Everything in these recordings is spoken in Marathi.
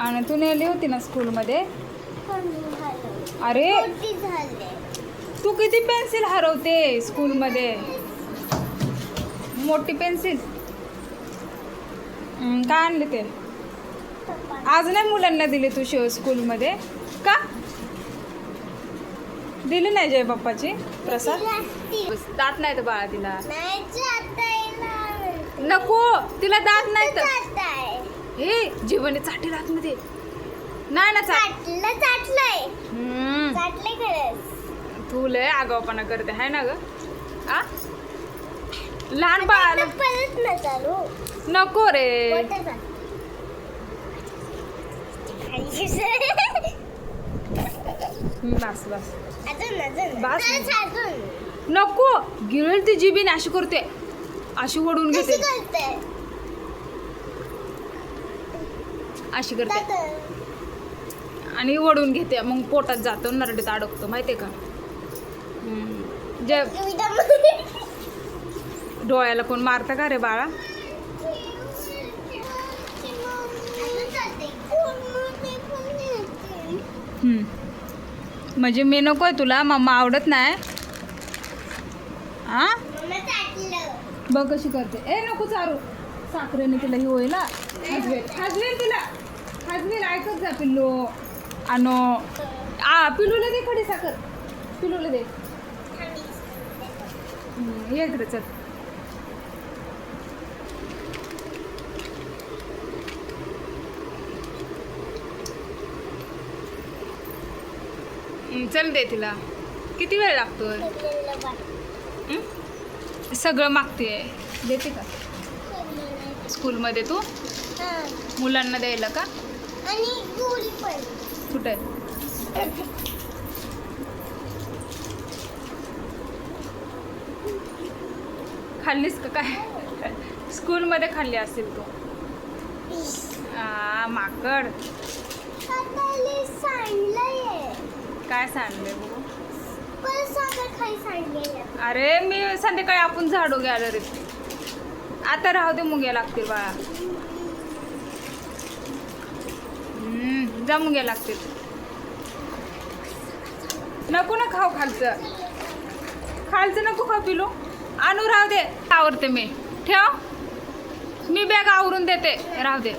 आणि तू नेली होती ना स्कूलमध्ये. अरे तू किती पेन्सिल हरवते स्कूलमध्ये. मोठी पेन्सिल. काय आणले ते आज नाही मुलांना दिले तू स्कूलमध्ये का. दिली नाही जय बाप्पाची प्रसाद. दात नाही तर बाळा तिला. नको तिला दात नाही तर. हे जीवने चाटेल आतमध्ये. नाही ना चाटलंय. तू लय आगाऊपणा करते आहे ना ग. आ लहान बाळाला नको रे. बस बस बस नको. गिळेल ती जिबीने अशी करते. अशी ओढून घेते. अशी करते आणि ओढून घेते. मग पोटात जातो नरडीत अडकतो माहितीये का. जे डोळ्याला कोण मारतं का रे बाळा. म्हणजे मी नकोय तुला. मम्मा आवडत नाही. हा बघ कशी करते. ए नको चारू. साखरेने तिला ही होईल. हजवेल तिला हजवेल. ऐकत जा पिल्लू. आणो पिलूला दे खडी साखर. पिलूला दे. ये इकडे चल. चल दे तिला. किती वेळ लागतोय. सगळं मागते. देते का स्कूलमध्ये तू मुलांना द्यायला का. कुठे खाल्लीस का काय. स्कूलमध्ये खाल्ली असेल तू. माकड. काय सांडलंय बघू. अरे मी संध्याकाळी आपण झाडू घ्यायला रे. आता राहू दे. मुंग्या लागतील बाळा. जा मुंग्या लागतील. नको ना खाऊ. खालचं नको खाऊ पिलू. आणू राहू दे. आवरते मी. ठेव. मी बॅग आवरून देते. राहू दे.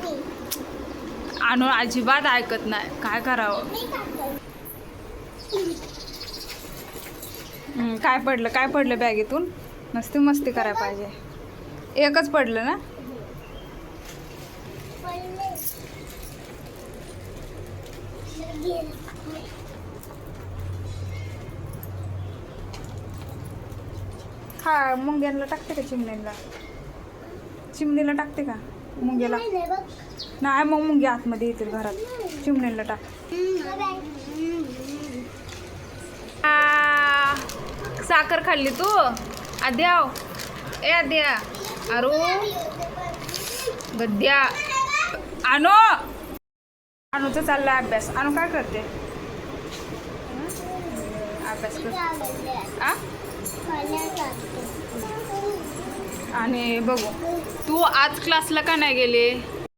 आणू अजिबात ऐकत नाही. काय करावं. काय पडलं बॅगेतून. मस्ती करायला पाहिजे. एकच पडलं ना. हा मुंग्यांना टाकते का. चिमणीला टाकते का मुंग्याला. नाही मग मुंग्या आतमध्ये येतील घरात. चिमणीला टाक. साखर खाल्ली तू. आद्याव. ए आद्या. अरू गद्या. अनुचा चालला अभ्यास. अनु काय करते. अभ्यास करते. आणि बघू तू आज क्लासला का नाही गेले.